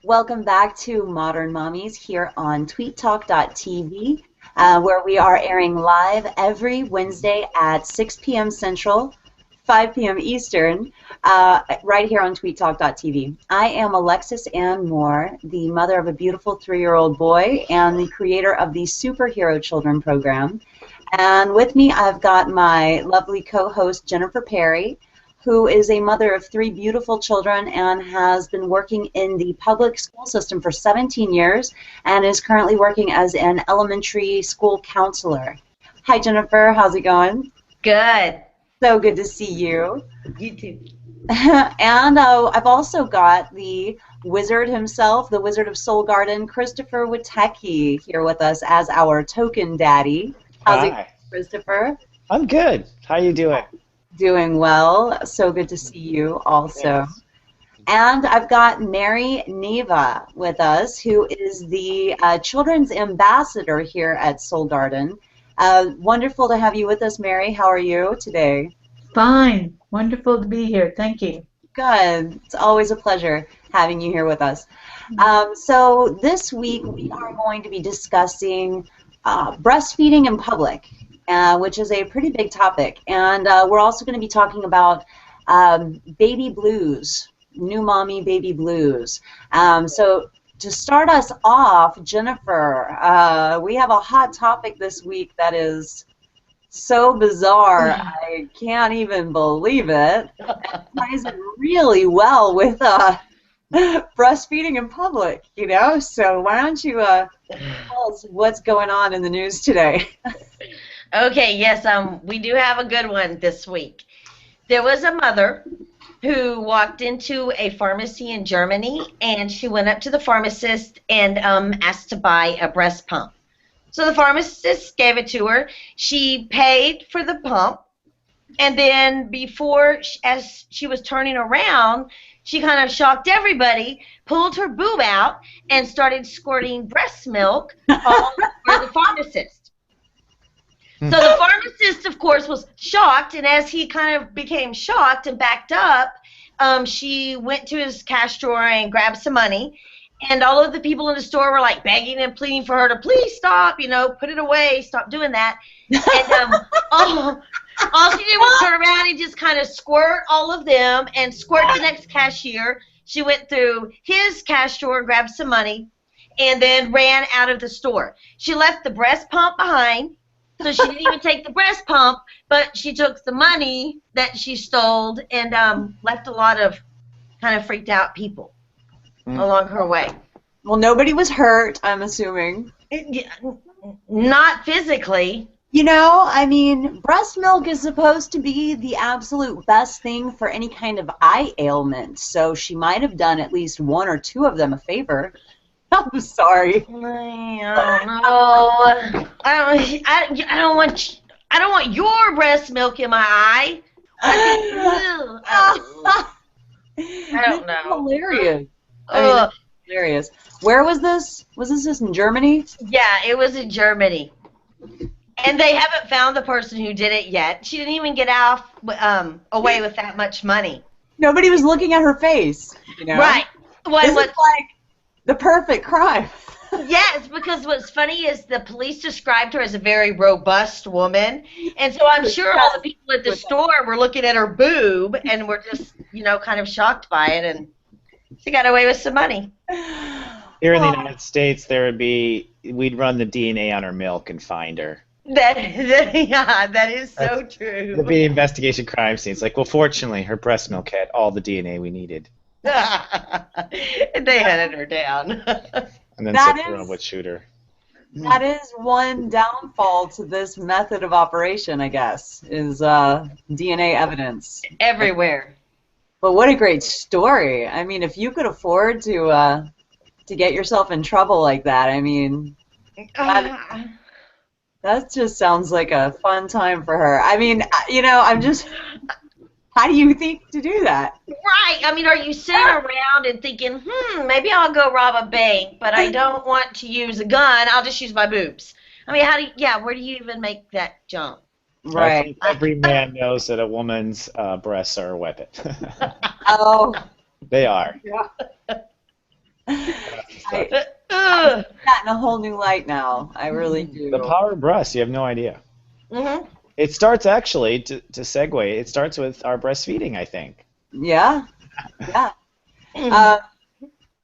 Welcome back to Modern Mommies here on tweettalk.tv, where we are airing live every Wednesday at 6 p.m. Central, 5 p.m. Eastern, right here on tweettalk.tv. I am Alexis Ann Moore, the mother of a beautiful 3-year-old boy and the creator of the Superhero Children program. And with me, I've got my lovely co-host, Jennifer Perry, who is a mother of 3 beautiful children and has been working in the public school system for 17 years and is currently working as an elementary school counselor. Hi, Jennifer. How's it going? Good. So good to see you. You too. And I've also got the wizard himself, the Wizard of Soul Garden, Christopher Witecki, here with us as our token daddy. How's it going, Christopher? I'm good. How you doing? Doing well. So good to see you also. Yes. And I've got Mary Neva with us, who is the children's ambassador here at Soul Garden. Wonderful to have you with us, Mary. How are you today? Fine. Wonderful to be here. Thank you. Good. It's always a pleasure having you here with us. So this week we are going to be discussing breastfeeding in public, which is a pretty big topic. And we're also going to be talking about baby blues, new mommy baby blues. So to start us off, Jennifer, we have a hot topic this week that is so bizarre, I can't even believe it. It ties in really well with breastfeeding in public, you know? So why don't you tell us what's going on in the news today? Okay, yes, we do have a good one this week. There was a mother who walked into a pharmacy in Germany, and she went up to the pharmacist and asked to buy a breast pump. So the pharmacist gave it to her. She paid for the pump, and then as she was turning around, she kind of shocked everybody, pulled her boob out, and started squirting breast milk all over the pharmacist. So the pharmacist, of course, was shocked, and as he kind of became shocked and backed up, she went to his cash drawer and grabbed some money, and all of the people in the store were like begging and pleading for her to please stop, you know, put it away, stop doing that. And all she did was turn around and just kind of squirt all of them and squirt the next cashier. She went through his cash drawer, grabbed some money, and then ran out of the store. She left the breast pump behind. So she didn't even take the breast pump, but she took the money that she stole and left a lot of kind of freaked out people along her way. Well, nobody was hurt, I'm assuming. Not physically. You know, I mean, breast milk is supposed to be the absolute best thing for any kind of eye ailment, so she might have done at least 1 or 2 of them a favor. I'm sorry. I don't know. I don't want your breast milk in my eye. I don't know. Hilarious. I mean, that's hilarious. Where was this? Was this in Germany? Yeah, it was in Germany. And they haven't found the person who did it yet. She didn't even get away with that much money. Nobody was looking at her face. You know? Right. This is like the perfect crime. Yes, because what's funny is the police described her as a very robust woman, and so I'm sure all the people at the store were looking at her boob and were just, you know, kind of shocked by it, and she got away with some money. Here in the United States, we'd run the DNA on her milk and find her. That is so true. There'd be investigation crime scenes. Like, well, fortunately, her breast milk had all the DNA we needed. And they hunted her down. And then someone would shoot her. That is one downfall to this method of operation, I guess, is DNA evidence. Everywhere. But what a great story. I mean, if you could afford to get yourself in trouble like that, I mean, that just sounds like a fun time for her. I mean, you know, how do you think to do that? Right. I mean, are you sitting around and thinking, maybe I'll go rob a bank, but I don't want to use a gun. I'll just use my boobs. I mean, where do you even make that jump? Right. I think every man knows that a woman's breasts are a weapon. Oh. They are. Yeah. I see that in a whole new light now. I really do. The power of breast, you have no idea. Mm-hmm. It starts actually, to segue, it starts with our breastfeeding, I think. Yeah, yeah. Uh,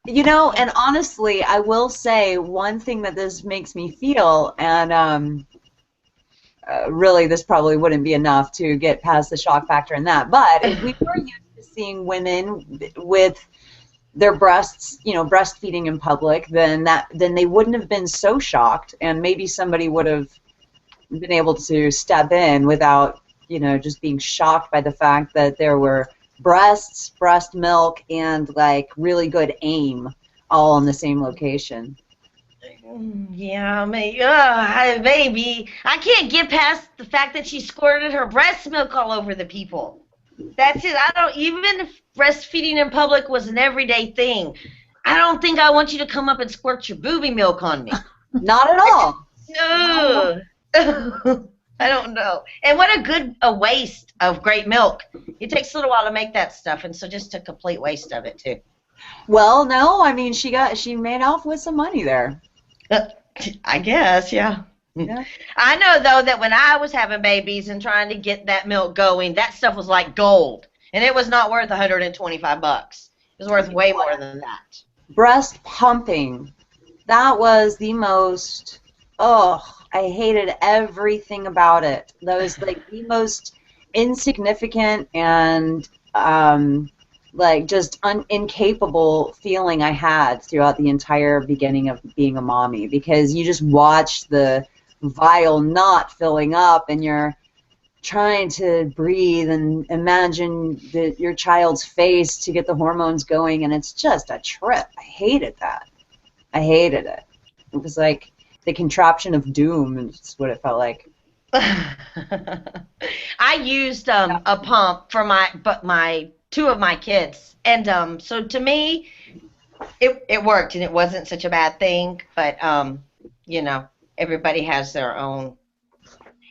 and honestly, I will say one thing that this makes me feel, and really this probably wouldn't be enough to get past the shock factor in that, but if we were used to seeing women with their breasts, breastfeeding in public, then they wouldn't have been so shocked, and maybe somebody would have been able to step in without, just being shocked by the fact that there were breasts, breast milk, and like really good aim all in the same location. Yeah, maybe. Maybe. I can't get past the fact that she squirted her breast milk all over the people. That's it. I don't, even if breastfeeding in public was an everyday thing, I don't think I want you to come up and squirt your booby milk on me. Not at all. Ugh. I don't know. And what a waste of great milk. It takes a little while to make that stuff, and so just a complete waste of it too. Well, no, I mean she made off with some money there. I guess, yeah. Yeah. I know though that when I was having babies and trying to get that milk going, that stuff was like gold, and it was not worth $125. It was worth way more than that. Breast pumping. That was the most, I hated everything about it. That was like the most insignificant and like just incapable feeling I had throughout the entire beginning of being a mommy, because you just watch the vial not filling up and you're trying to breathe and imagine your child's face to get the hormones going, and it's just a trip. I hated that. I hated it. It was like the contraption of doom, and it's what it felt like. I used a pump for my two of my kids, and so to me, it worked, and it wasn't such a bad thing. But everybody has their own.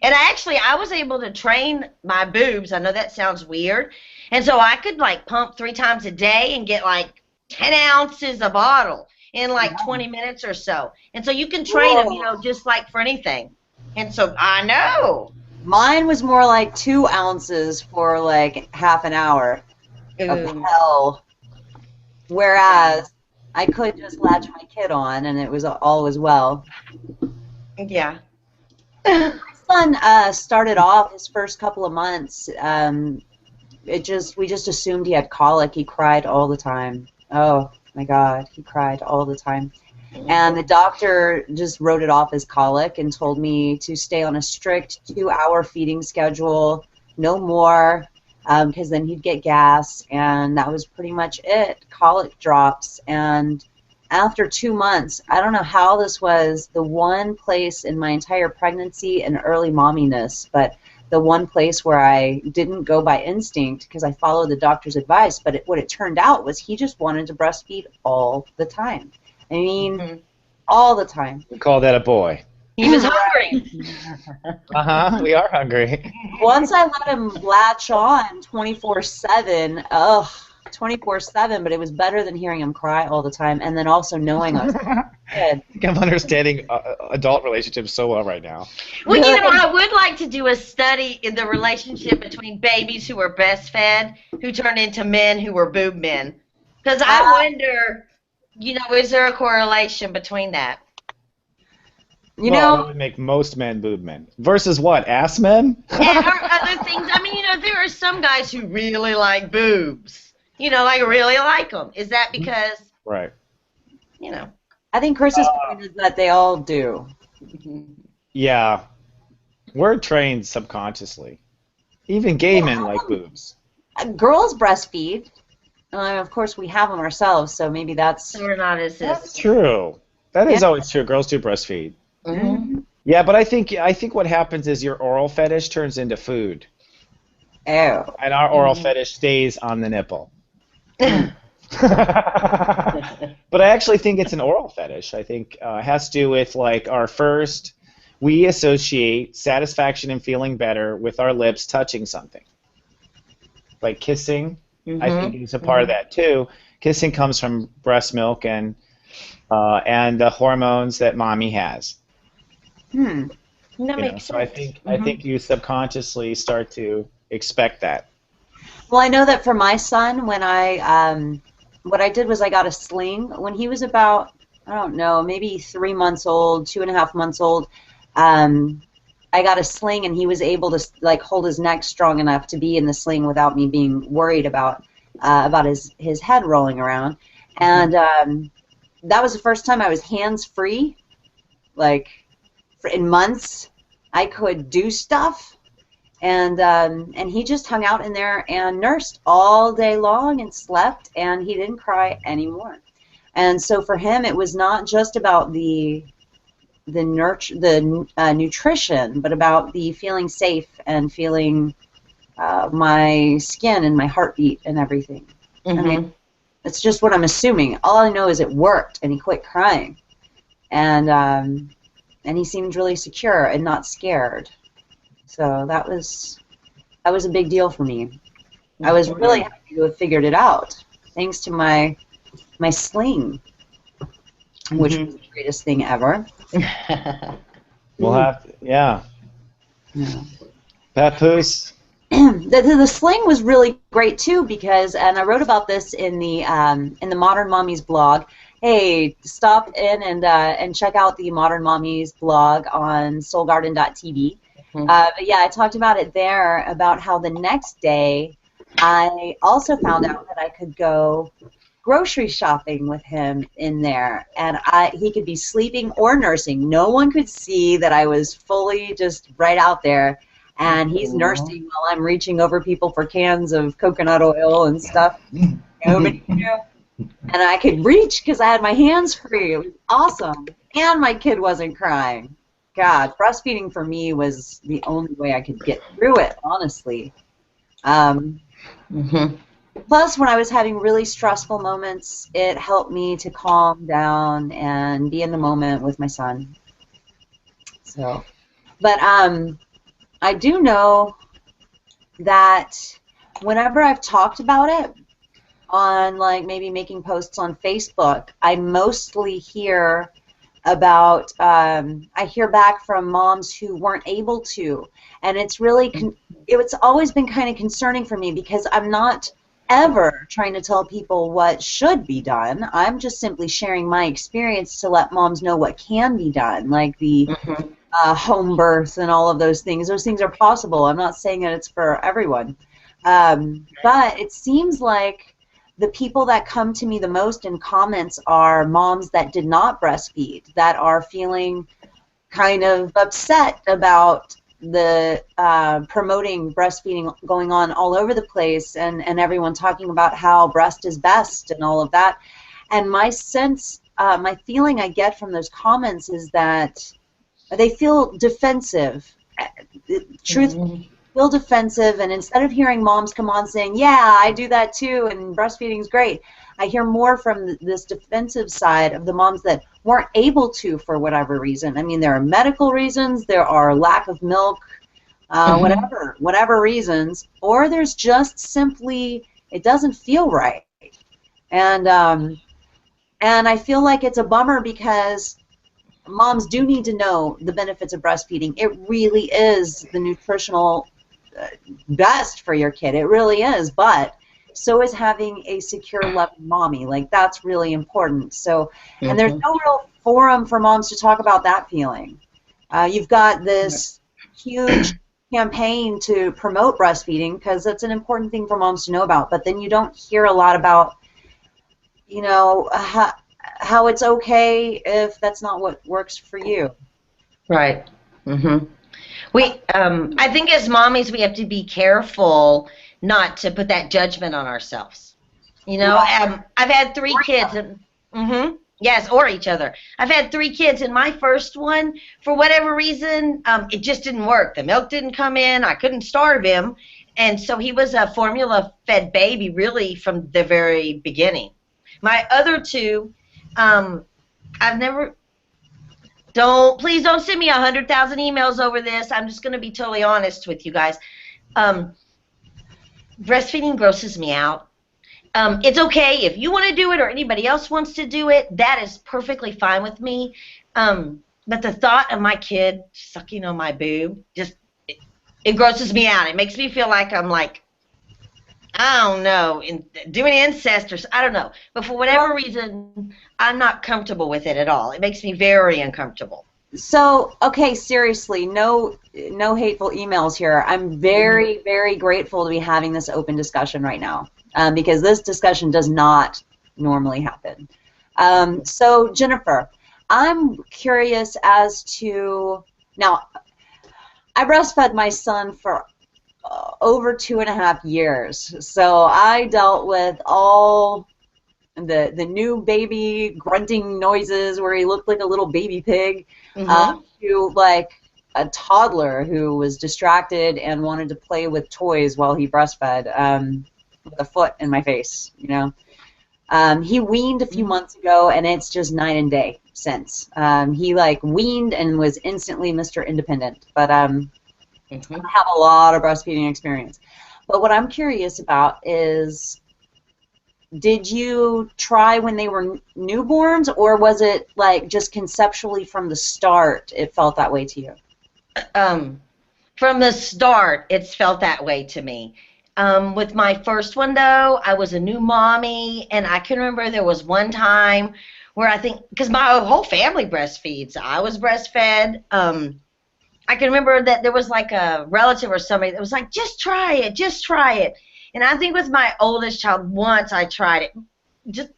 And I was able to train my boobs. I know that sounds weird, and so I could like pump 3 times a day and get like 10 ounces a bottle in like 20 minutes or so. And so you can train them, just like for anything. And so I know. Mine was more like 2 ounces for like half an hour of hell. Whereas I could just latch my kid on and it was all was well. Yeah. My son started off his first couple of months. We just assumed he had colic. He cried all the time. Oh my God, he cried all the time. And the doctor just wrote it off as colic and told me to stay on a strict 2-hour feeding schedule, no more, because then he'd get gas, and that was pretty much it. Colic drops, and after 2 months, I don't know how this was the one place in my entire pregnancy and early momminess, but the one place where I didn't go by instinct because I followed the doctor's advice, but what it turned out was he just wanted to breastfeed all the time. I mean, all the time. We call that a boy. He was hungry. We are hungry. Once I let him latch on 24/7, 24/7, but it was better than hearing him cry all the time, and then also knowing I was a kid. I think I'm understanding adult relationships so well right now. Well, I would like to do a study in the relationship between babies who were breastfed who turned into men who were boob men. Because I wonder, is there a correlation between that? It would make most men boob men. Versus what, ass men? And other things. I mean, there are some guys who really like boobs. Really like them. Is that because? Right. I think Chris's point is that they all do. Yeah. We're trained subconsciously. Even gay men like boobs. Girls breastfeed. Of course, we have them ourselves, so maybe that's... We're not as... That's true. That is always true. Girls do breastfeed. Mm-hmm. Yeah, but I think what happens is your oral fetish turns into food. Oh. And our oral fetish stays on the nipple. But I actually think it's an oral fetish. I think it has to do with like we associate satisfaction and feeling better with our lips touching something. Like kissing I think is a part of that too. Kissing comes from breast milk and the hormones that mommy has. Hmm. That makes So I sense. think you subconsciously start to expect that. Well, I know that for my son, when what I did was I got a sling when he was about, I don't know, maybe 3 months old, 2.5 months old. Um, I got a sling, and he was able to like hold his neck strong enough to be in the sling without me being worried about his head rolling around. And that was the first time I was hands free, like in months. I could do stuff. And he just hung out in there and nursed all day long and slept, and he didn't cry anymore. And so for him, it was not just about the nutrition, but about the feeling safe and feeling my skin and my heartbeat and everything. I mean, it's just what I'm assuming. All I know is it worked, and he quit crying, and he seemed really secure and not scared. So that was a big deal for me. I was really happy to have figured it out, thanks to my sling, which was the greatest thing ever. We'll have to, yeah. Papoose. The sling was really great too, because, and I wrote about this in the Modern Mommies blog. Hey, stop in and check out the Modern Mommies blog on soulgarden.tv. But yeah, I talked about it there, about how the next day I also found out that I could go grocery shopping with him in there, and he could be sleeping or nursing. No one could see that I was fully just right out there, and he's nursing while I'm reaching over people for cans of coconut oil and stuff. Nobody knew. And I could reach because I had my hands free. It was awesome. And my kid wasn't crying. God, breastfeeding for me was the only way I could get through it, honestly. Plus, when I was having really stressful moments, it helped me to calm down and be in the moment with my son. So, but I do know that whenever I've talked about it on, like, maybe making posts on Facebook, I mostly hear about, I hear back from moms who weren't able to, and it's really, it's always been kind of concerning for me, because I'm not ever trying to tell people what should be done. I'm just simply sharing my experience to let moms know what can be done, like the home birth and all of those things. Those things are possible. I'm not saying that it's for everyone, but it seems like the people that come to me the most in comments are moms that did not breastfeed, that are feeling kind of upset about the promoting breastfeeding going on all over the place, and everyone talking about how breast is best and all of that. And my sense, my feeling I get from those comments is that they feel defensive. Truthfully, feel defensive, and instead of hearing moms come on saying, yeah, I do that too, and breastfeeding's great, I hear more from this defensive side of the moms that weren't able to for whatever reason. I mean, there are medical reasons, there are lack of milk, whatever reasons, or there's just simply, it doesn't feel right. And I feel like it's a bummer, because moms do need to know the benefits of breastfeeding. It really is the nutritional best for your kid. It really is, but so is having a secure, loving mommy. Like, that's really important. So, and there's no real forum for moms to talk about that feeling. You've got this huge campaign to promote breastfeeding, because that's an important thing for moms to know about, but then you don't hear a lot about, you know, how it's okay if that's not what works for you. Right. I think as mommies, we have to be careful not to put that judgment on ourselves. You know, I've had 3 kids. Yes, or each other. I've had 3 kids, and my first one, for whatever reason, it just didn't work. The milk didn't come in. I couldn't starve him, and so he was a formula-fed baby, really, from the very beginning. My other 2, I've never. Please don't send me 100,000 emails over this. I'm just going to be totally honest with you guys. Breastfeeding grosses me out. It's okay if you want to do it or anybody else wants to do it. That is perfectly fine with me. But the thought of my kid sucking on my boob just it grosses me out. It makes me feel like I'm like, I don't know, doing incest I don't know. But for whatever reason, I'm not comfortable with it at all. It makes me very uncomfortable. So, okay, seriously, no hateful emails here. I'm very, very grateful to be having this open discussion right now, because this discussion does not normally happen. So, Jennifer, I'm curious as to, now, I breastfed my son for over 2.5 years, so I dealt with all the new baby grunting noises where he looked like a little baby pig, to like a toddler who was distracted and wanted to play with toys while he breastfed, with a foot in my face, you know. He weaned a few months ago, and it's just night and day since. He like weaned and was instantly Mr. Independent, but I have a lot of breastfeeding experience. But what I'm curious about is, did you try when they were newborns, or was it like just conceptually from the start it felt that way to you? From the start, it's felt that way to me. With my first one, though, I was a new mommy, and I can remember there was one time where I think, because my whole family breastfeeds, I was breastfed. I can remember that there was like a relative or somebody that was like, just try it, just try it. And I think with my oldest child, once I tried it, just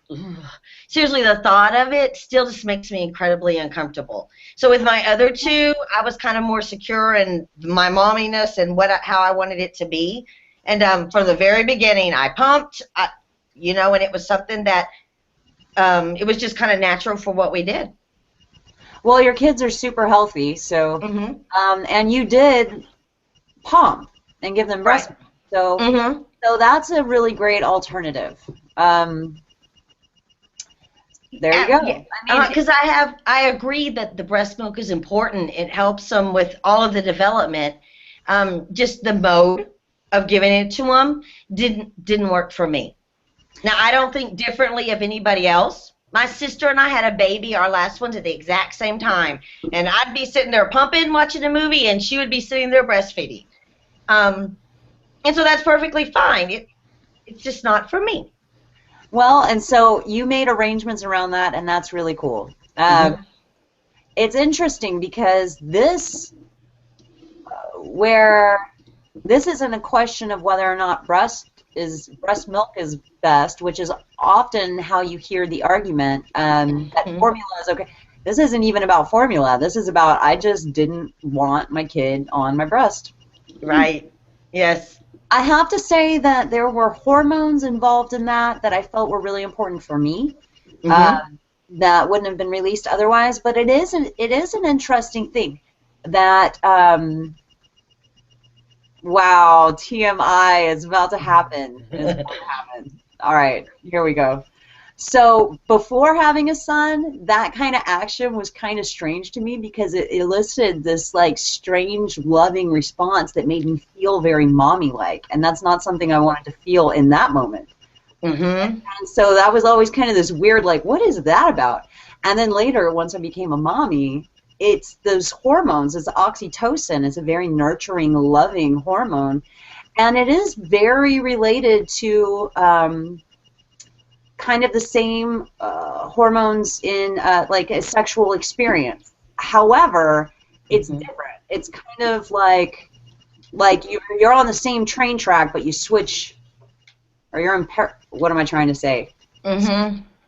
seriously, the thought of it still just makes me incredibly uncomfortable. So with my other two, I was kind of more secure in my momminess and how I wanted it to be. And from the very beginning, I pumped, you know, and it was something that it was just kind of natural for what we did. Well, your kids are super healthy, so and you did pump and give them breast milk, so so that's a really great alternative. There you go. Yeah, because I agree that the breast milk is important. It helps them with all of the development. Just the mode of giving it to them didn't work for me. Now, I don't think differently of anybody else. My sister and I had a baby, our last ones, at the exact same time. And I'd be sitting there pumping, watching a movie, and she would be sitting there breastfeeding. And so that's perfectly fine. It's just not for me. Well, and so you made arrangements around that, and that's really cool. It's interesting because this isn't a question of whether or not breast milk is best, which is often how you hear the argument, that formula is okay. This isn't even about formula. This is about, I just didn't want my kid on my breast. Right. Yes. I have to say that there were hormones involved in that I felt were really important for me, that wouldn't have been released otherwise. But it is an interesting thing that, wow, TMI is about to happen. All right, here we go. So before having a son, that kind of action was kind of strange to me because it elicited this like strange, loving response that made me feel very mommy-like, and that's not something I wanted to feel in that moment. And so that was always kind of this weird, like, what is that about? And then later, once I became a mommy, it's those hormones. It's oxytocin. It's a very nurturing, loving hormone, and it is very related to kind of the same hormones in like a sexual experience. However, it's different. It's kind of like you're on the same train track, but you switch, or you're in what am I trying to say?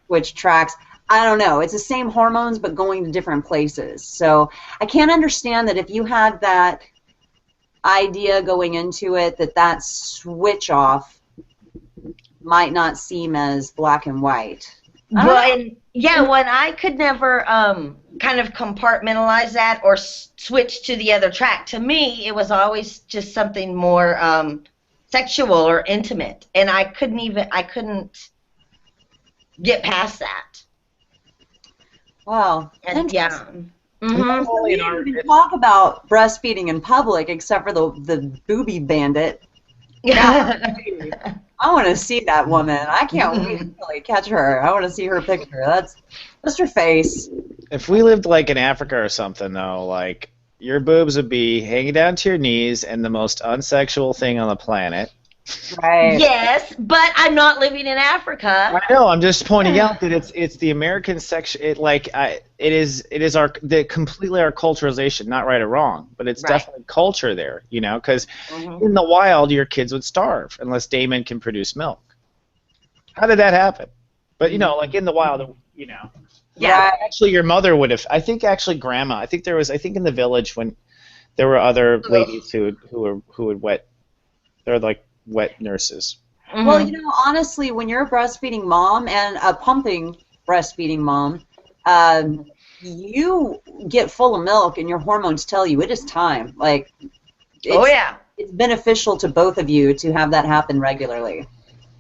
Switch tracks. I don't know. It's the same hormones, but going to different places. So I can't understand that if you had that idea going into it, that switch off might not seem as black and white. Well, when I could never kind of compartmentalize that or switch to the other track. To me, it was always just something more sexual or intimate, and I couldn't get past that. Wow. And yeah. We didn't even talk about breastfeeding in public except for the booby bandit. I want to see that woman. I can't wait to really catch her. I want to see her picture. That's just her face. If we lived like in Africa or something, though, like your boobs would be hanging down to your knees and the most unsexual thing on the planet. Right. Yes, but I'm not living in Africa. I know. I'm just pointing out that it's the American section. It is our completely our culturalization, not right or wrong, but it's Right. definitely culture there. Because Mhm. in the wild your kids would starve unless Damon can produce milk. How did that happen? But like in the wild, Yeah. Right. actually your mother would have. I think actually grandma. I think in the village when there were other ladies who would wet. They're like wet nurses. Well, Mhm. honestly, when you're a breastfeeding mom and a pumping breastfeeding mom, you get full of milk and your hormones tell you it is time. Like, Oh it's, yeah. it's beneficial to both of you to have that happen regularly.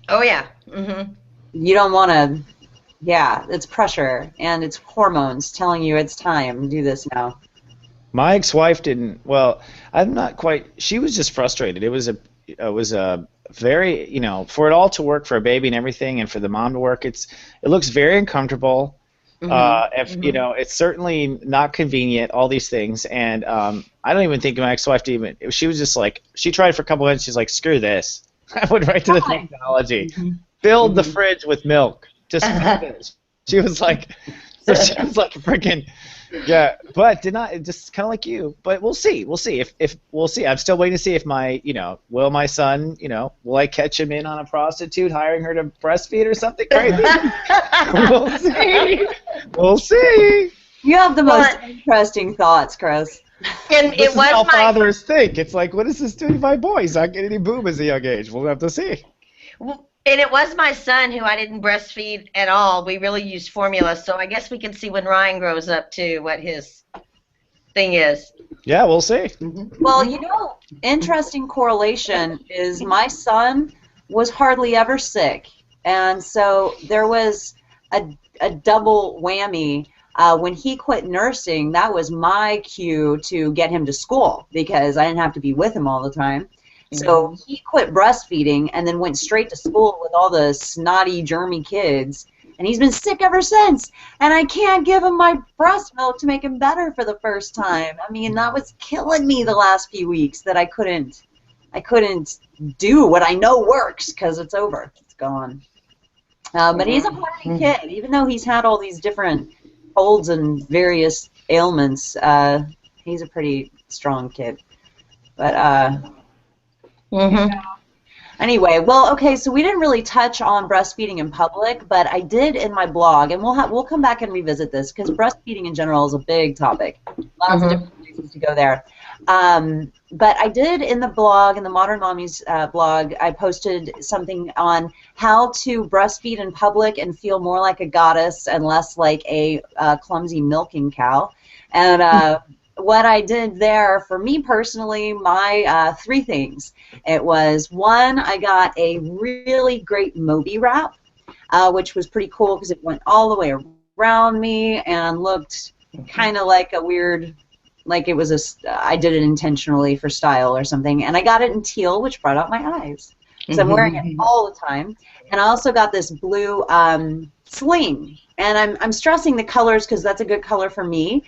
Oh yeah. Mhm. You don't want to, it's pressure and it's hormones telling you it's time. Do this now. My ex-wife didn't. Well, I'm not quite. She was just frustrated. It was a very, for it all to work for a baby and everything, and for the mom to work. It looks very uncomfortable. It's certainly not convenient. All these things, and I don't even think my ex-wife even. She was just like, she tried for a couple minutes. She's like, screw this. I went right to the technology. Filled the fridge with milk. Just finish. She was like, so she was like freaking. Yeah, but did not just kind of like you. But we'll see. We'll see if we'll see. I'm still waiting to see if will my son, will I catch him in on a prostitute hiring her to breastfeed or something crazy? We'll see. We'll see. You have the most interesting thoughts, Chris. And This it is how was my fathers think. It's like, what is this doing to my boy? He's not getting any boob at a young age. We'll have to see. and it was my son who I didn't breastfeed at all. We really used formula, so I guess we can see when Ryan grows up too what his thing is. Yeah, we'll see. Well, interesting correlation is my son was hardly ever sick. And so there was a double whammy. When he quit nursing, that was my cue to get him to school because I didn't have to be with him all the time. So he quit breastfeeding and then went straight to school with all the snotty, germy kids. And he's been sick ever since. And I can't give him my breast milk to make him better for the first time. I mean, that was killing me the last few weeks that I couldn't do what I know works because it's over. It's gone. But he's a hardy kid. Even though he's had all these different colds and various ailments, he's a pretty strong kid. But anyway, well, okay, so we didn't really touch on breastfeeding in public, but I did in my blog, and we'll come back and revisit this because breastfeeding in general is a big topic. Lots of different places to go there. But I did in the blog, in the Modern Mommies blog, I posted something on how to breastfeed in public and feel more like a goddess and less like a clumsy milking cow. And what I did there, for me personally, my 3 things. It was, 1, I got a really great Moby wrap, which was pretty cool because it went all the way around me and looked kind of like a weird, like it was I did it intentionally for style or something. And I got it in teal, which brought out my eyes. So I'm wearing it all the time. And I also got this blue sling. And I'm stressing the colors because that's a good color for me.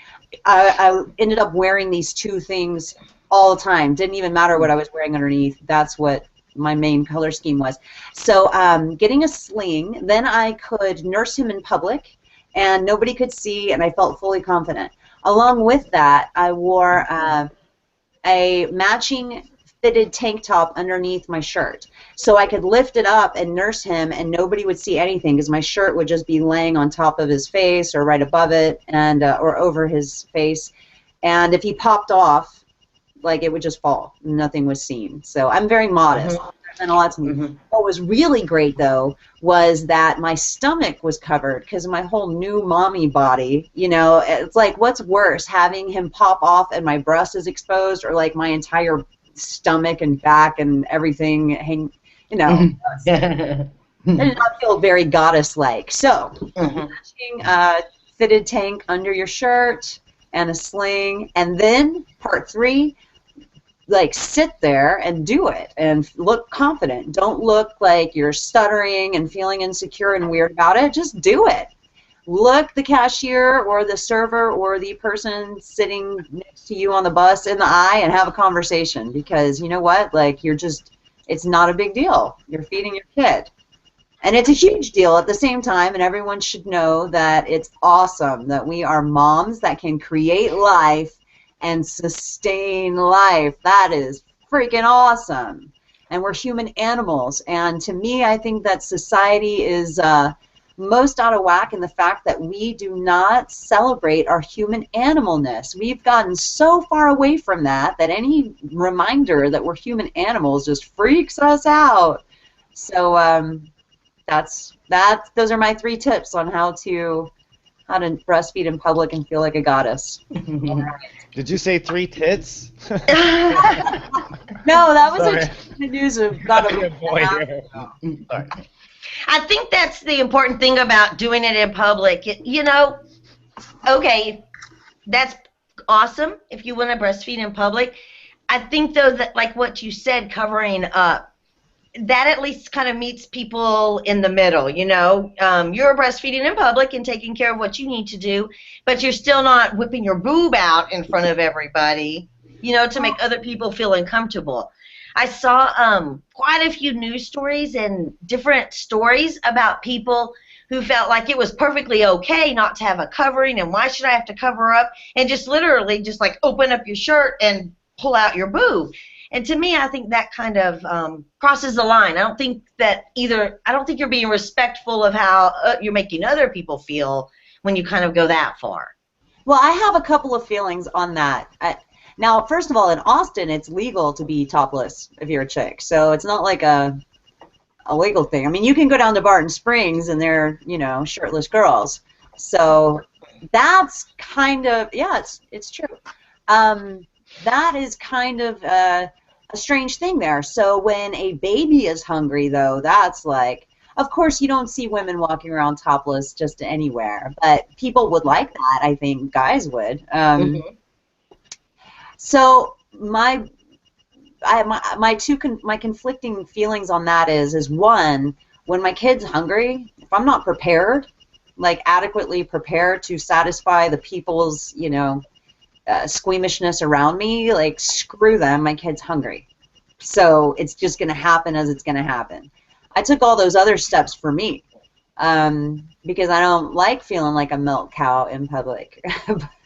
I ended up wearing these 2 things all the time. Didn't even matter what I was wearing underneath. That's what my main color scheme was. So getting a sling, then I could nurse him in public, and nobody could see, and I felt fully confident. Along with that, I wore a matching fitted tank top underneath my shirt. So I could lift it up and nurse him and nobody would see anything because my shirt would just be laying on top of his face or right above it and or over his face. And if he popped off, like it would just fall. Nothing was seen. So I'm very modest. And a lot to me. What was really great though was that my stomach was covered because of my whole new mommy body. It's like, what's worse, having him pop off and my breast is exposed, or like my entire stomach and back and everything hang, it did not feel very goddess-like. So, matching fitted tank under your shirt and a sling, and then part 3, like sit there and do it and look confident. Don't look like you're stuttering and feeling insecure and weird about it. Just do it. Look the cashier or the server or the person sitting next to you on the bus in the eye and have a conversation, because you know what? Like, it's not a big deal. You're feeding your kid. And it's a huge deal at the same time, and everyone should know that it's awesome that we are moms that can create life and sustain life. That is freaking awesome. And we're human animals. And to me, I think that society is most out of whack in the fact that we do not celebrate our human animalness. We've gotten so far away from that any reminder that we're human animals just freaks us out. So those are my 3 tips on how to breastfeed in public and feel like a goddess. Did you say 3 tits? No, that was the news of not a boy. Sorry. I think that's the important thing about doing it in public. You know, okay, that's awesome if you want to breastfeed in public. I think, though, that like what you said, covering up, that at least kind of meets people in the middle, you know. You're breastfeeding in public and taking care of what you need to do, but you're still not whipping your boob out in front of everybody, you know, to make other people feel uncomfortable. I saw quite a few news stories and different stories about people who felt like it was perfectly okay not to have a covering, and why should I have to cover up, and just literally just like open up your shirt and pull out your boob. And to me, I think that kind of crosses the line. I don't think you're being respectful of how you're making other people feel when you kind of go that far. Well, I have a couple of feelings on that. Now, first of all, in Austin, it's legal to be topless if you're a chick, so it's not like a legal thing. I mean, you can go down to Barton Springs and they're, you know, shirtless girls. So that's kind of, yeah, it's true. That is kind of a strange thing there. So when a baby is hungry, though, that's like, of course, you don't see women walking around topless just anywhere, but people would like that. I think guys would. So my conflicting feelings on that is one, when my kid's hungry, if I'm not prepared, like adequately prepared to satisfy the people's, you know, squeamishness around me, like screw them, my kid's hungry. So it's just going to happen as it's going to happen. I took all those other steps for me because I don't like feeling like a milk cow in public.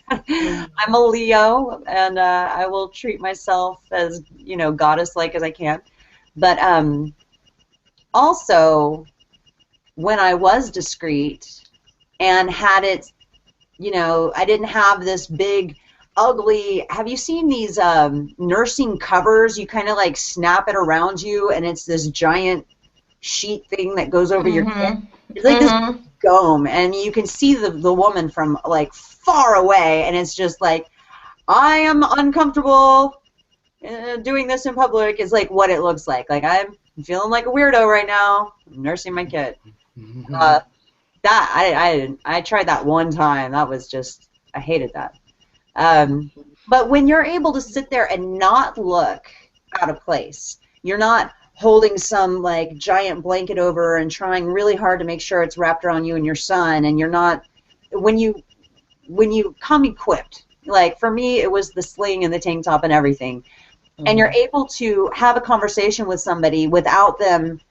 I'm a Leo, and I will treat myself as, you know, goddess-like as I can. But also, when I was discreet and had it, you know, I didn't have this big, ugly, have you seen these nursing covers? You kind of like snap it around you, and it's this giant sheet thing that goes over your head. It's like this dome, and you can see the woman from like far away, and it's just like, I am uncomfortable doing this in public is like what it looks like. Like, I'm feeling like a weirdo right now. I'm nursing my kid. That I tried that one time. That was just, I hated that. But when you're able to sit there and not look out of place, you're not holding some like giant blanket over and trying really hard to make sure it's wrapped around you and your son, and you're not, when you come equipped, like for me it was the sling and the tank top and everything, and you're able to have a conversation with somebody without them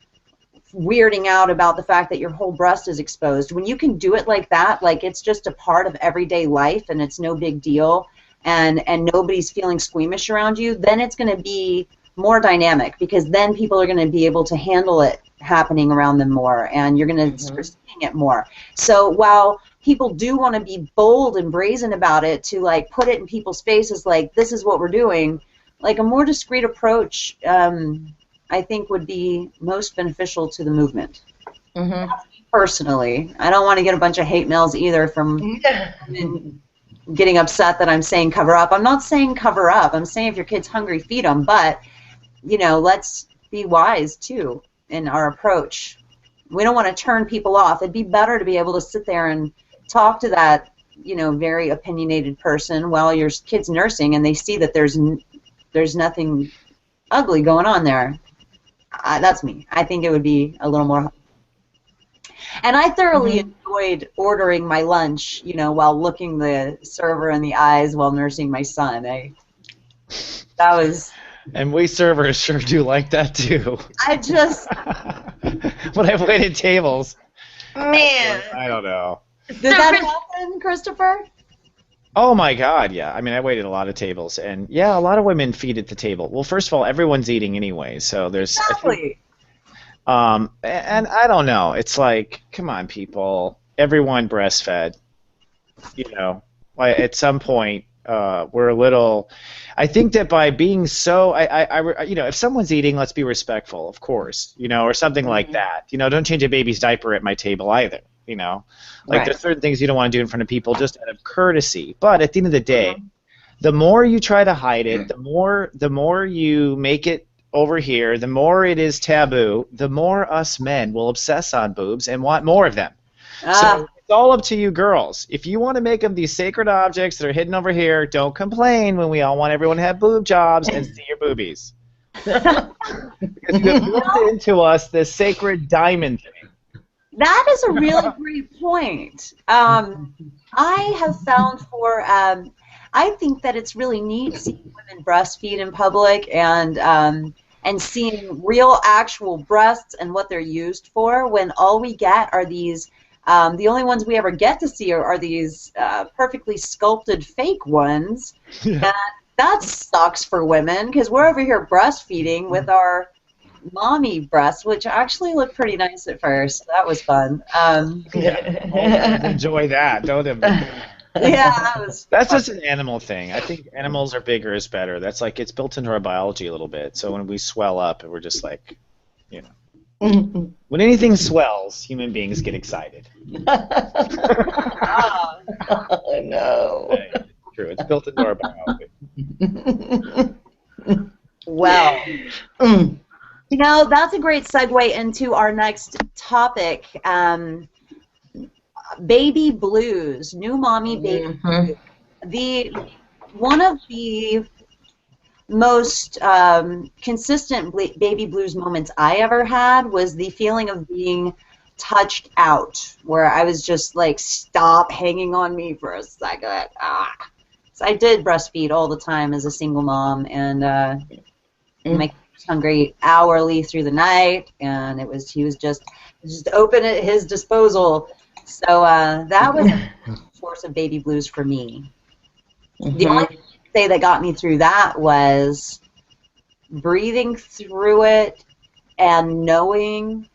weirding out about the fact that your whole breast is exposed. When you can do it like that, like it's just a part of everyday life and it's no big deal, and nobody's feeling squeamish around you, then it's going to be more dynamic, because then people are going to be able to handle it happening around them more, and you're going to start seeing it more. So while people do want to be bold and brazen about it, to like put it in people's faces like this is what we're doing, like a more discreet approach I think would be most beneficial to the movement. Personally, I don't want to get a bunch of hate mails either from getting upset that I'm saying cover up. I'm not saying cover up. I'm saying if your kid's hungry, feed them, but you know, let's be wise too in our approach. We don't want to turn people off. It'd be better to be able to sit there and talk to that, you know, very opinionated person while your kid's nursing, and they see that there's there's nothing ugly going on there. That's me. I think it would be a little more. And I thoroughly enjoyed ordering my lunch, while looking the server in the eyes while nursing my son. That was. And we servers sure do like that too. I just. When I've waited tables. Man. I don't know. Did that happen, Christopher? Oh my God, yeah. I mean, I waited a lot of tables, and yeah, a lot of women feed at the table. Well, first of all, everyone's eating anyway, so there's. Exactly. And I don't know. It's like, come on, people. Everyone breastfed. At some point, we're a little. I think that by being so, if someone's eating, let's be respectful, of course, or something like that. Don't change a baby's diaper at my table either. Right. There's certain things you don't want to do in front of people just out of courtesy. But at the end of the day, the more you try to hide it, the more you make it over here, the more it is taboo, the more us men will obsess on boobs and want more of them. So it's all up to you girls. If you want to make them these sacred objects that are hidden over here, don't complain when we all want everyone to have boob jobs and see your boobies. Because you have built into us this sacred diamond thing. That is a really great point. I have found I think that it's really neat seeing women breastfeed in public and seeing real actual breasts and what they're used for when all we get are these, the only ones we ever get to see are these perfectly sculpted fake ones. Yeah. That sucks for women because we're over here breastfeeding with our mommy breasts, which actually looked pretty nice at first. So that was fun. Enjoy that, don't they? Yeah, that's just an animal thing. I think animals are bigger is better. That's like it's built into our biology a little bit. So when we swell up, we're just like, when anything swells, human beings get excited. Oh no. It's true. It's built into our biology. Well. That's a great segue into our next topic, baby blues, new mommy baby blues. One of the most consistent baby blues moments I ever had was the feeling of being touched out, where I was just like, stop hanging on me for a second. So I did breastfeed all the time as a single mom, and my hungry hourly through the night, and he was just open at his disposal. So that was a source of baby blues for me. The only thing I could say that got me through that was breathing through it and knowing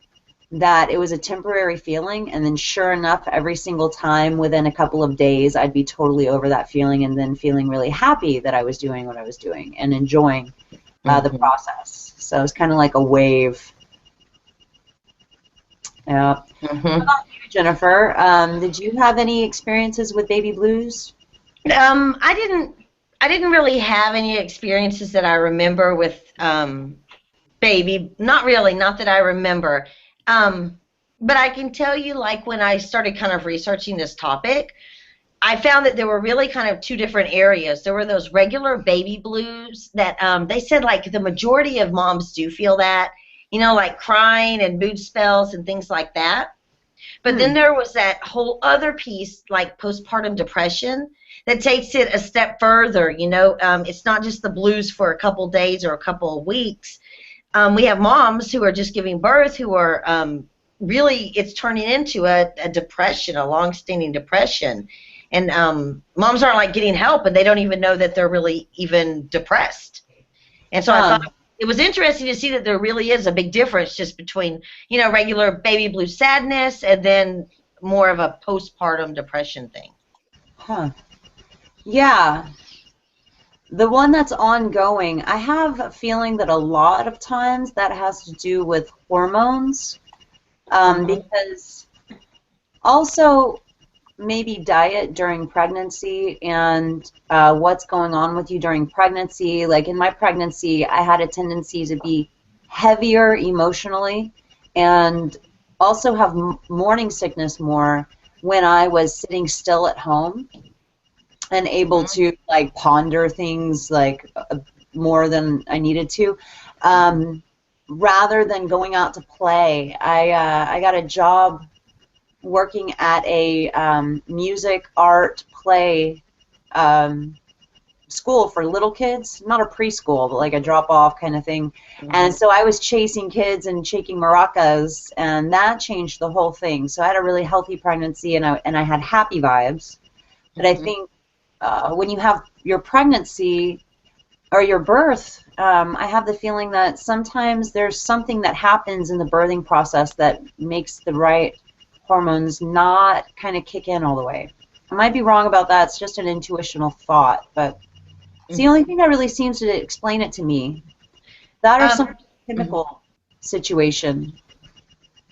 that it was a temporary feeling, and then sure enough, every single time within a couple of days, I'd be totally over that feeling and then feeling really happy that I was doing what I was doing and enjoying the process. So it's kind of like a wave. Yeah. What about you, Jennifer? Did you have any experiences with baby blues? I didn't really have any experiences that I remember with baby. Not really. Not that I remember. But I can tell you, like, when I started kind of researching this topic, I found that there were really kind of two different areas. There were those regular baby blues that they said, like, the majority of moms do feel that, like crying and mood spells and things like that. But then there was that whole other piece, like postpartum depression, that takes it a step further. It's not just the blues for a couple days or a couple of weeks. We have moms who are just giving birth who are really, it's turning into a depression, a long-standing depression. And moms aren't like getting help, and they don't even know that they're really even depressed. And so I thought it was interesting to see that there really is a big difference just between, regular baby blue sadness and then more of a postpartum depression thing. Huh. Yeah. The one that's ongoing, I have a feeling that a lot of times that has to do with hormones, because also maybe diet during pregnancy and what's going on with you during pregnancy. Like in my pregnancy, I had a tendency to be heavier emotionally and also have morning sickness more when I was sitting still at home and able to like ponder things like more than I needed to. Rather than going out to play, I got a job working at a music, art, play school for little kids, not a preschool, but like a drop-off kind of thing. And so I was chasing kids and shaking maracas, and that changed the whole thing. So I had a really healthy pregnancy, and I had happy vibes. But I think when you have your pregnancy or your birth, I have the feeling that sometimes there's something that happens in the birthing process that makes the right hormones not kind of kick in all the way. I might be wrong about that. It's just an intuitional thought, but it's the only thing that really seems to explain it to me. That or some chemical situation.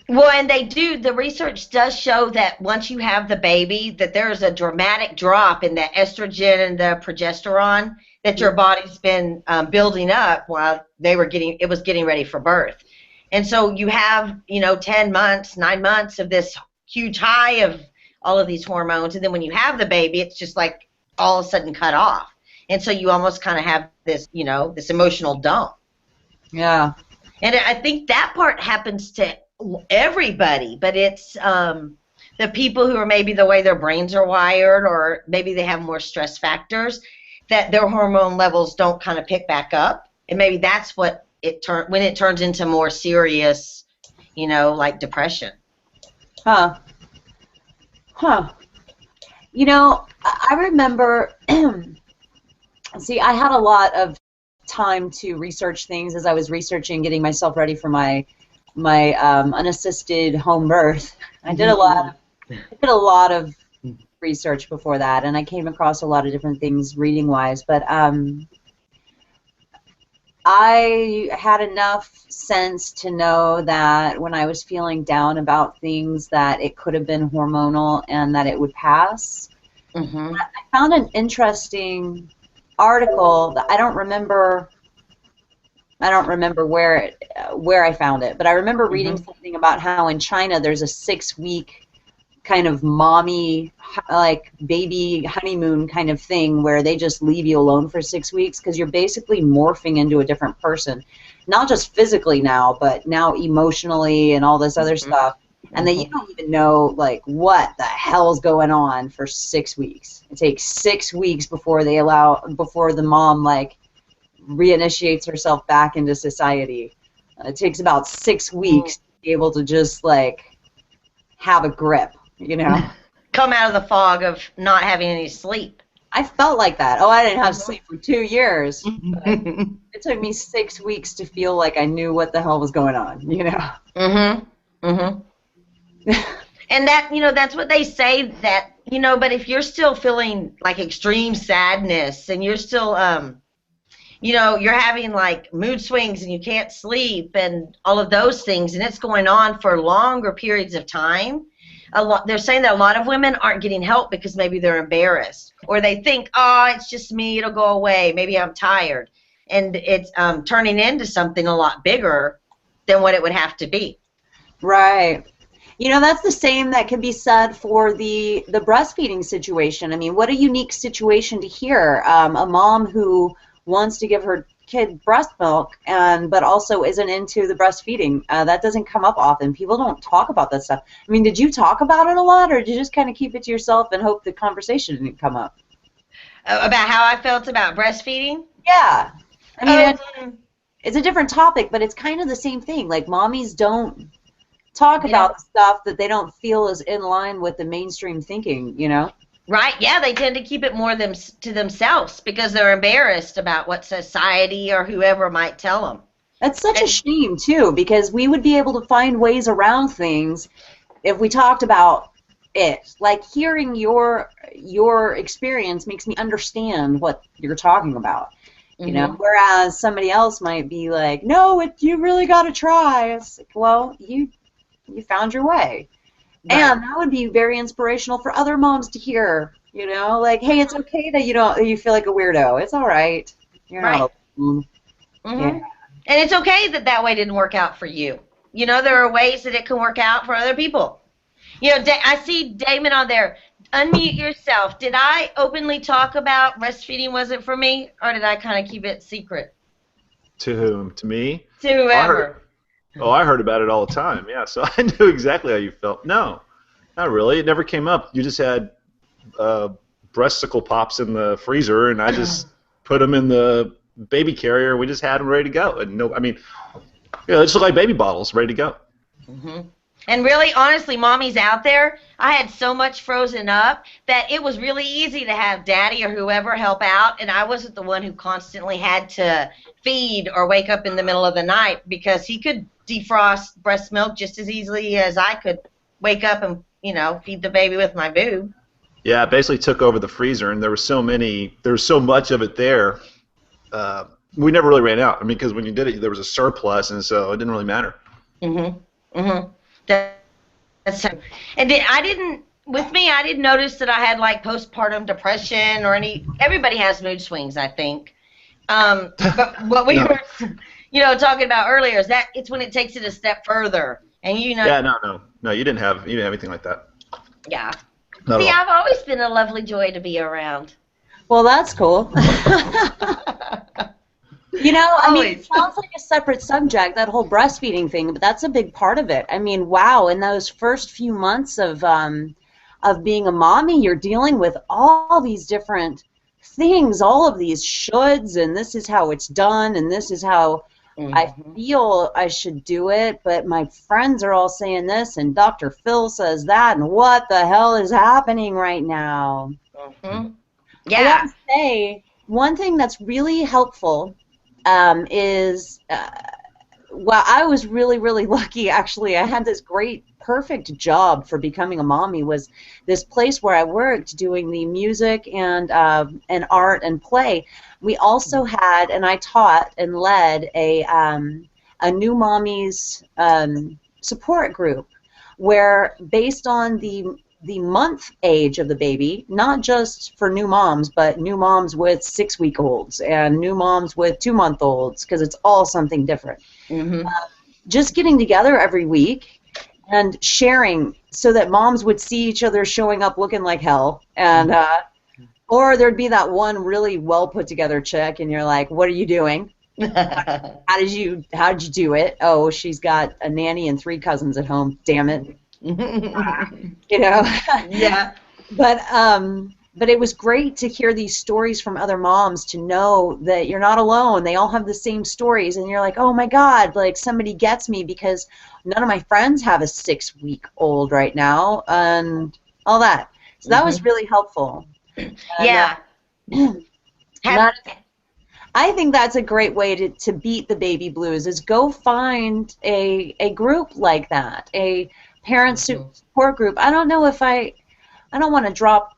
Well, and the research does show that once you have the baby, that there's a dramatic drop in the estrogen and the progesterone that your body's been building up while it was getting ready for birth. And so you have, 10 months, 9 months of this huge high of all of these hormones. And then when you have the baby, it's just like all of a sudden cut off. And so you almost kind of have this, this emotional dump. Yeah. And I think that part happens to everybody, but it's the people who are maybe the way their brains are wired, or maybe they have more stress factors, that their hormone levels don't kind of pick back up. And maybe that's what when it turns into more serious, like depression. Huh. I remember, see, I had a lot of time to research things as I was researching, getting myself ready for my unassisted home birth. I did a lot of research before that, and I came across a lot of different things reading-wise, but I had enough sense to know that when I was feeling down about things that it could have been hormonal and that it would pass. I found an interesting article that I don't remember where I found it, but I remember reading something about how in China there's a 6-week kind of mommy, like baby honeymoon kind of thing where they just leave you alone for 6 weeks because you're basically morphing into a different person, not just physically now, but now emotionally and all this other stuff. And then you don't even know like what the hell's going on for 6 weeks. It takes 6 weeks before the mom like reinitiates herself back into society. It takes about 6 weeks to be able to just like have a grip, Come out of the fog of not having any sleep. I felt like that. Oh, I didn't have sleep for 2 years. But it took me 6 weeks to feel like I knew what the hell was going on, And that, that's what they say, that, but if you're still feeling like extreme sadness and you're still, you're having like mood swings and you can't sleep and all of those things, and it's going on for longer periods of time, they're saying that a lot of women aren't getting help because maybe they're embarrassed, or they think, oh, it's just me, it'll go away, maybe I'm tired, and it's turning into something a lot bigger than what it would have to be. Right. That's the same that can be said for the breastfeeding situation. I mean, what a unique situation to hear. A mom who wants to give her kid breast milk but also isn't into the breastfeeding. That doesn't come up often. People don't talk about that stuff. I mean, did you talk about it a lot, or did you just kind of keep it to yourself and hope the conversation didn't come up? About how I felt about breastfeeding? Yeah. I mean, it's a different topic, but it's kind of the same thing. Like, mommies don't talk about the stuff that they don't feel is in line with the mainstream thinking, Right, yeah, they tend to keep it more to themselves because they're embarrassed about what society or whoever might tell them. That's such a shame, too, because we would be able to find ways around things if we talked about it. Like, hearing your experience makes me understand what you're talking about, whereas somebody else might be like, no, you really got to try. It's like, well, you found your way. Right. And that would be very inspirational for other moms to hear, like, hey, it's okay that you feel like a weirdo. It's all right. You're not alone. Yeah. And it's okay that way didn't work out for you. There are ways that it can work out for other people. I see Damon on there. Unmute yourself. Did I openly talk about breastfeeding wasn't for me, or did I kind of keep it secret? To whom? To me? To whoever. I heard about it all the time. Yeah, so I knew exactly how you felt. No, not really. It never came up. You just had breasticle pops in the freezer, and I just put them in the baby carrier, and we just had them ready to go. And no, I mean, yeah, they just look like baby bottles, ready to go. Mm-hmm. And really, honestly, mommies out there, I had so much frozen up that it was really easy to have daddy or whoever help out, and I wasn't the one who constantly had to feed or wake up in the middle of the night, because he could defrost breast milk just as easily as I could wake up and, feed the baby with my boob. Yeah, it basically took over the freezer, and there was so much of it there. We never really ran out. I mean, because when you did it, there was a surplus, and so it didn't really matter. Mm-hmm. Mm-hmm. That's and I didn't notice that I had like postpartum depression or everybody has mood swings, I think. But what we were, talking about earlier is that it's when it takes it a step further, and Yeah, no, you didn't have anything like that. Yeah. Not See, at all. I've always been a lovely joy to be around. Well, that's cool. I mean, it sounds like a separate subject, that whole breastfeeding thing, but that's a big part of it. I mean, wow, in those first few months of being a mommy, you're dealing with all these different things, all of these shoulds, and this is how it's done, and this is how I feel I should do it, but my friends are all saying this, and Dr. Phil says that, and what the hell is happening right now? Mm-hmm. I Yeah. want to say one thing that's really helpful is, well, I was really, really lucky, actually. I had this great, perfect job for becoming a mommy, was this place where I worked doing the music and art and play. We also had, and I taught and led a new mommies support group, where based on the month age of the baby, not just for new moms, but new moms with 6-week-olds and new moms with 2-month-olds, because it's all something different. Mm-hmm. Just getting together every week and sharing so that moms would see each other showing up looking like hell, and or there'd be that one really well put together chick, and you're like, what are you doing? How did you do it? Oh, she's got a nanny and 3 cousins at home, damn it. Yeah. But it was great to hear these stories from other moms, to know that you're not alone. They all have the same stories, and you're like, oh my God, like somebody gets me, because none of my friends have a 6-week-old right now, and all that. So that was really helpful. And, Yeah. I think that's a great way to beat the baby blues, is go find a group like that, a parent support group. I don't know if I don't want to drop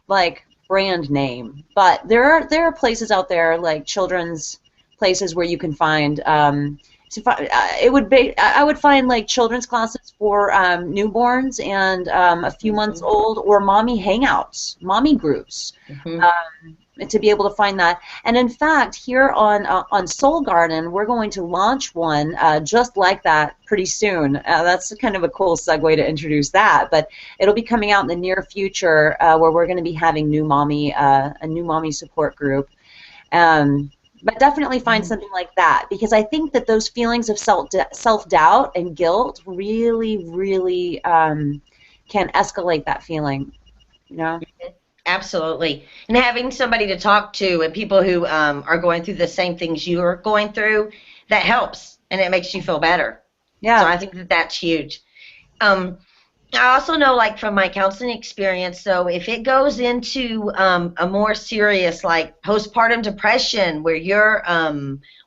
like brand name, but there are places out there, like children's places, where you can find I would find like children's classes for newborns and a few months old, or mommy hangouts, mommy groups. To be able to find that. And in fact, here on Soul Garden, we're going to launch one just like that pretty soon. That's kind of a cool segue to introduce that, but it'll be coming out in the near future, where we're going to be having a new mommy support group. But definitely find something like that, because I think that those feelings of self-doubt and guilt really, really can escalate that feeling, Absolutely. And having somebody to talk to, and people who are going through the same things you're going through, that helps, and it makes you feel better. Yeah. So I think that that's huge. I also know, like from my counseling experience, so if it goes into a more serious, like postpartum depression, where your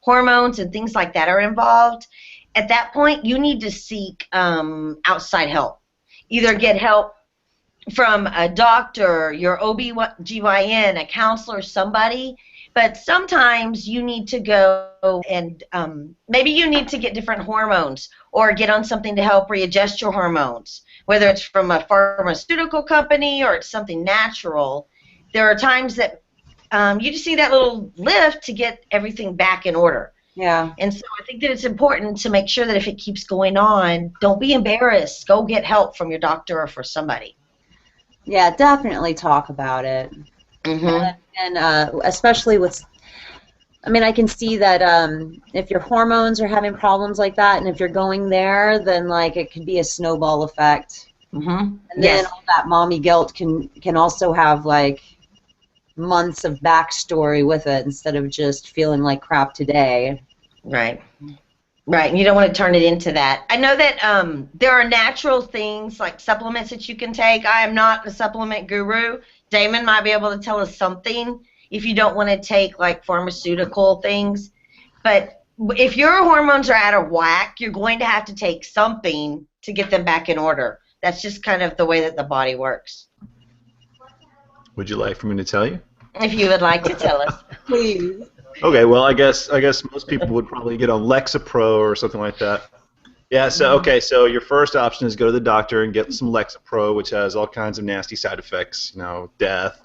hormones and things like that are involved, at that point you need to seek outside help. Either get help from a doctor, your OB/GYN, a counselor, somebody, but sometimes you need to go and maybe you need to get different hormones, or get on something to help readjust your hormones, whether it's from a pharmaceutical company or it's something natural. There are times that you just need that little lift to get everything back in order. Yeah. And so I think that it's important to make sure that if it keeps going on, don't be embarrassed. Go get help from your doctor or for somebody. Yeah, definitely talk about it. And especially with, I mean, I can see that if your hormones are having problems like that, and if you're going there, then like it could be a snowball effect. Mm-hmm. And Yes. then all that mommy guilt can also have like months of backstory with it instead of just feeling like crap today. Right. Right. And you don't want to turn it into that. I know that there are natural things like supplements that you can take. I am not a supplement guru. Damon might be able to tell us something if you don't want to take like pharmaceutical things. But if your hormones are out of whack, you're going to have to take something to get them back in order. That's just kind of the way that the body works. Would you like for me to tell you? If you would like to tell us. Please. Okay, well, I guess most people would probably get on Lexapro or something like that. Yeah, so okay, so your first option is go to the doctor and get some Lexapro, which has all kinds of nasty side effects, you know, death,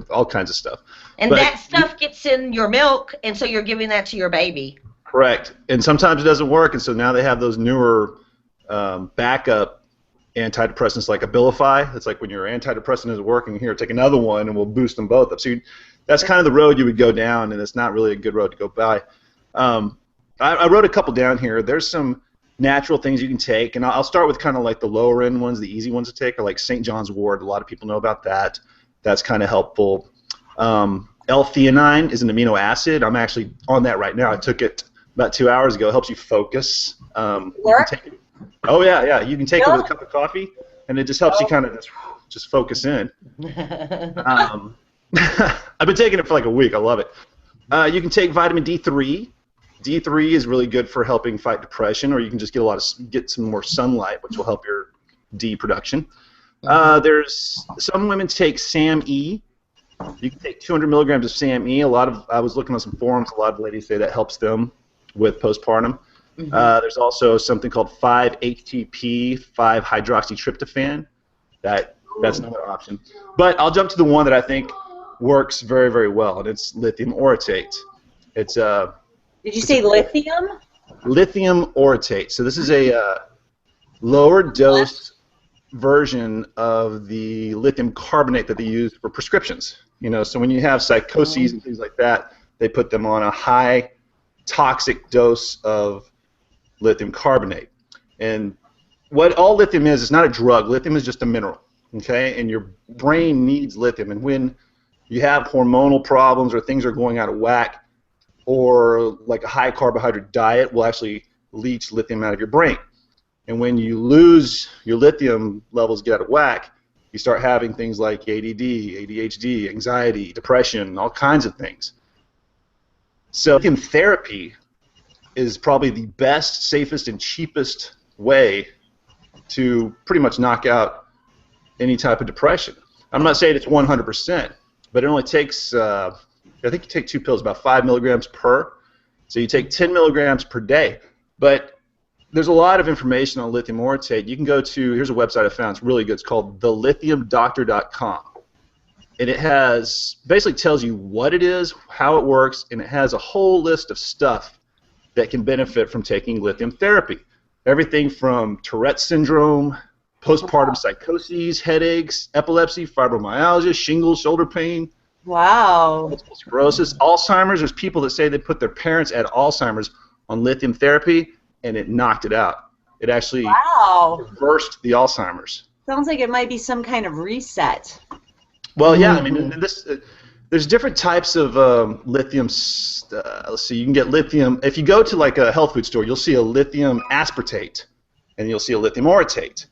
all kinds of stuff. And But that stuff gets in your milk, and so you're giving that to your baby. correct, and sometimes it doesn't work, and so now they have those newer backup antidepressants like Abilify. It's like when your antidepressant isn't working, here, take another one, and we'll boost them both up. So that's kind of the road you would go down, and it's not really a good road to go by. I wrote a couple down here. There's some natural things you can take, and I'll start with kind of like the lower end ones, the easy ones to take, are like St. John's wort. A lot of people know about that. That's kind of helpful. L-theanine is an amino acid. I'm actually on that right now. I took it about 2 hours ago. It helps you focus. Work? Oh, yeah. You can take it with a cup of coffee, and it just helps you kind of just focus in. I've been taking it for like a week. I love it. You can take vitamin D3. D3 is really good for helping fight depression, or you can just get some more sunlight, which will help your D production. There's some women take SAMe. You can take 200 milligrams of SAMe. I was looking on some forums. A lot of ladies say that helps them with postpartum. There's also something called 5-HTP, 5-hydroxytryptophan. That's another option. But I'll jump to the one that I think works very, very well, and it's lithium orotate. It's Did you say lithium? lithium orotate. So this is a lower dose version of the lithium carbonate that they use for prescriptions. You know, so when you have psychoses and things like that, they put them on a high toxic dose of lithium carbonate. And what all lithium is not a drug. Lithium is just a mineral, okay? And your brain needs lithium. And when you have hormonal problems or things are going out of whack, or like a high carbohydrate diet will actually leach lithium out of your brain. And when you lose your lithium levels, get out of whack, you start having things like ADD, ADHD, anxiety, depression, all kinds of things. So lithium therapy is probably the best, safest, and cheapest way to pretty much knock out any type of depression. I'm not saying it's 100%, but it only takes, I think you take 2 pills, about 5 milligrams per. So you take 10 milligrams per day. But there's a lot of information on lithium orotate. You can go to, here's a website I found, it's really good. It's called thelithiumdoctor.com. And it basically tells you what it is, how it works, and it has a whole list of stuff that can benefit from taking lithium therapy. Everything from Tourette syndrome, postpartum psychoses, headaches, epilepsy, fibromyalgia, shingles, shoulder pain, Wow. multiple sclerosis, Alzheimer's. There's people that say they put their parents at Alzheimer's on lithium therapy, and it knocked it out. It actually reversed the Alzheimer's. Sounds like it might be some kind of reset. Well, yeah, I mean, there's different types of lithium. Let's see, you can get lithium. If you go to like a health food store, you'll see a lithium aspartate, and you'll see a lithium orotate.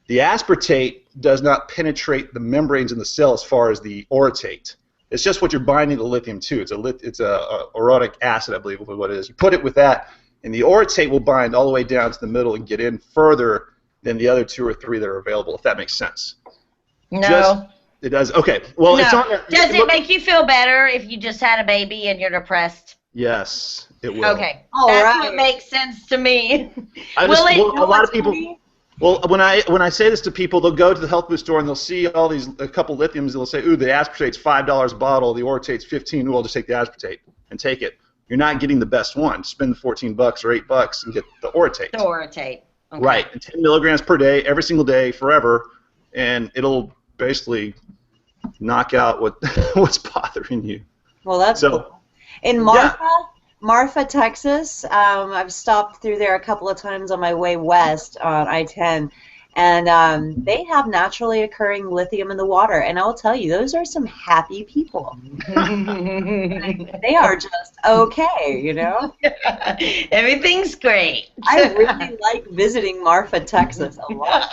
The aspartate does not penetrate the membranes in the cell as far as the orotate. It's just what you're binding the lithium to. It's a orotic acid, I believe, is what it is. You put it with that, and the orotate will bind all the way down to the middle and get in further than the other 2 or 3 that are available, if that makes sense. No. It does. Okay. Well, it's on. Does it make you feel better if you just had a baby and you're depressed? Yes, it will. Okay. That's what makes sense to me. A lot of people. Well, when I say this to people, they'll go to the health food store and they'll see a couple lithiums. And they'll say, "Ooh, the aspartate's $5 a bottle. The orotate's $15. Ooh, I'll just take the aspartate and take it." You're not getting the best one. Spend $14 or $8 and get the orotate. The orotate. Okay. Right, and 10 milligrams per day, every single day, forever, and it'll basically knock out what's bothering you. Well, that's cool. In Marfa, Texas, I've stopped through there a couple of times on my way west on I-10, and they have naturally occurring lithium in the water. And I'll tell you, those are some happy people. They are just okay, you know? Everything's great. I really like visiting Marfa, Texas a lot.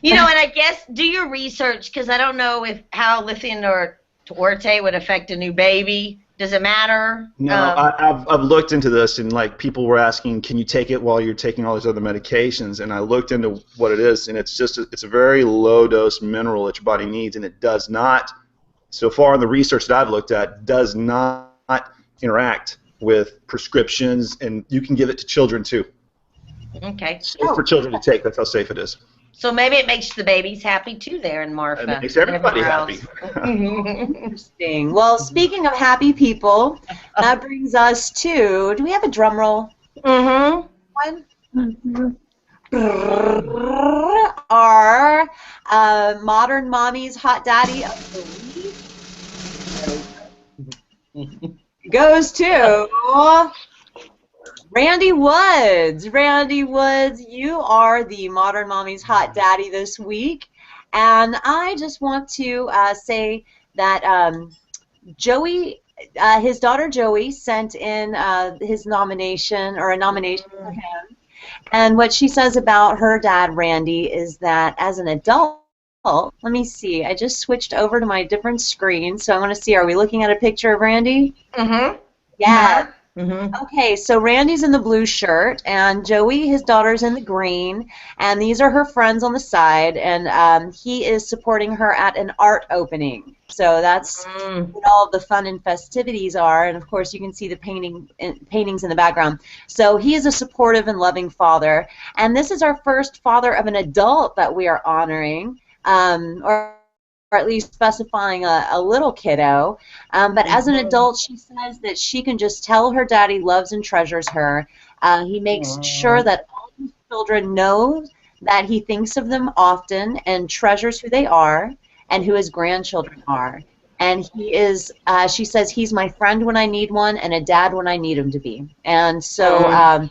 You know, and I guess do your research, because I don't know how lithium or Tuorte would affect a new baby. Does it matter? No, I've looked into this, and like people were asking, can you take it while you're taking all these other medications? And I looked into what it is, and it's a very low dose mineral that your body needs, and it does not, so far in the research that I've looked at, does not interact with prescriptions, and you can give it to children too. Okay. It's safe for children to take. That's how safe it is. So maybe it makes the babies happy too there in Marfa. And it makes everybody happy. Interesting. Well, speaking of happy people, that brings us to, do we have a drum roll? Mm-hmm. One? Our Modern Mommies Hot Daddy of the week goes to Randy Woods. Randy Woods, you are the Modern Mommie's Hot Daddy this week. And I just want to say that Joey, his daughter Joey, sent in his nomination, or a nomination for him. And what she says about her dad, Randy, is that as an adult, let me see, I just switched over to my different screen, so I want to see, are we looking at a picture of Randy? Mm-hmm. Yeah. Mm-hmm. Okay, so Randy's in the blue shirt, and Joey, his daughter's in the green, and these are her friends on the side, and he is supporting her at an art opening. So that's what all of the fun and festivities are, and of course you can see the paintings in the background. So he is a supportive and loving father, and this is our first father of an adult that we are honoring, or at least specifying a little kiddo. But as an adult, she says that she can just tell her daddy loves and treasures her. He makes sure that all of his children know that he thinks of them often and treasures who they are and who his grandchildren are. And he is, she says, he's my friend when I need one and a dad when I need him to be. And so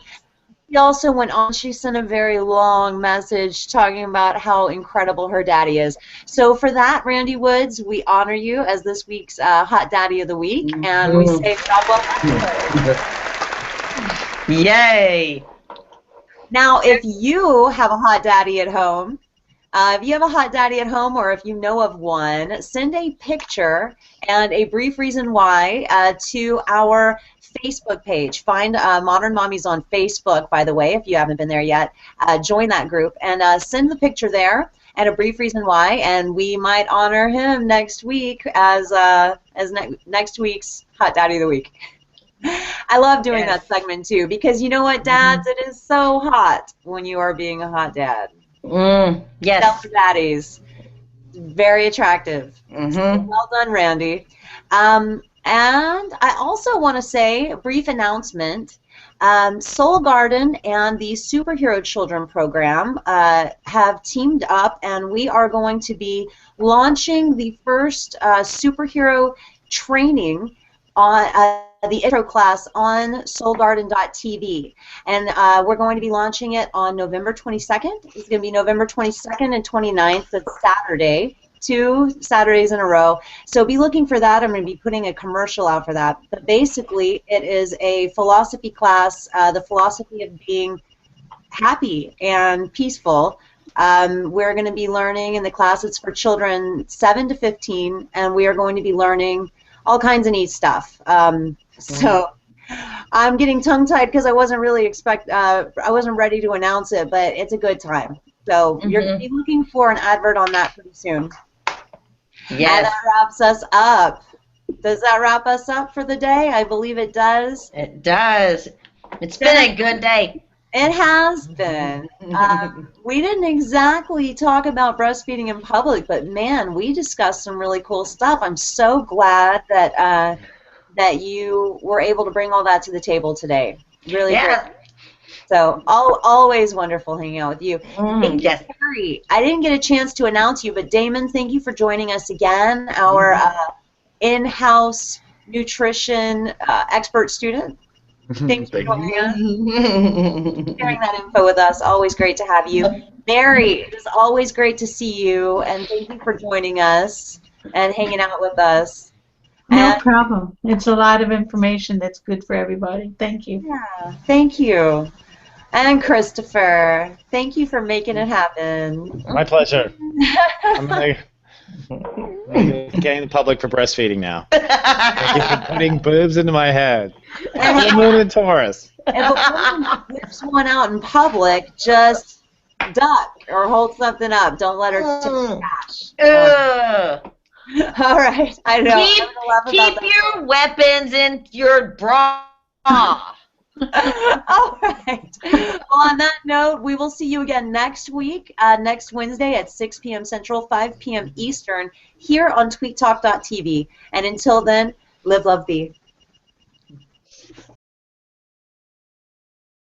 she also went on, she sent a very long message talking about how incredible her daddy is. So for that, Randy Woods, we honor you as this week's Hot Daddy of the Week, and we say God bless you. Yay! Now, if you have a hot daddy at home, if you have a hot daddy at home, or if you know of one, send a picture and a brief reason why to our Facebook page. Find Modern Mommies on Facebook, by the way, if you haven't been there yet. Join that group and send the picture there and a brief reason why, and we might honor him next week as next week's Hot Daddy of the Week. I love doing that segment too, because you know what, dads, it is so hot when you are being a hot dad. Yes. Tell your daddies. Very attractive. So well done, Randy. And I also want to say a brief announcement. Soul Garden and the Superhero Children program have teamed up, and we are going to be launching the first superhero training on the intro class on soulgarden.tv. And we're going to be launching it on November 22nd. It's going to be November 22nd and 29th. It's Saturday. 2 Saturdays in a row. So be looking for that. I'm going to be putting a commercial out for that. But basically, it is a philosophy class, the philosophy of being happy and peaceful. We're going to be learning in the class. It's for children 7 to 15, and we are going to be learning all kinds of neat stuff. So I'm getting tongue-tied because I wasn't really I wasn't ready to announce it, but it's a good time. So you're going to be looking for an advert on that pretty soon. Yes. And that wraps us up. Does that wrap us up for the day? I believe it does. It does. It's been a good day. It has been. We didn't exactly talk about breastfeeding in public, but man, we discussed some really cool stuff. I'm so glad that that you were able to bring all that to the table today. Really great. So always wonderful hanging out with you. Thank you, Carrie. I didn't get a chance to announce you, but Damon, thank you for joining us again. Our in-house nutrition expert student. Thanks for Thank you. joining us, sharing that info with us. Always great to have you. Mary, it is always great to see you, and thank you for joining us and hanging out with us. No And, problem. It's a lot of information that's good for everybody. Thank you. yeah, thank you. And Christopher, thank you for making it happen. My pleasure. I'm gonna getting the public for breastfeeding now. Thank you for putting boobs into my head. Full moon in Taurus. And before you whips one out in public, just duck or hold something up. Don't let her tip the cash. Ugh. All right, I know. Keep, I'm gonna laugh about keep that. your weapons in your bra. All right. Well, on that note, we will see you again next week, next Wednesday at 6 p.m. Central, 5 p.m. Eastern, here on tweettalk.tv. And until then, live, love, be.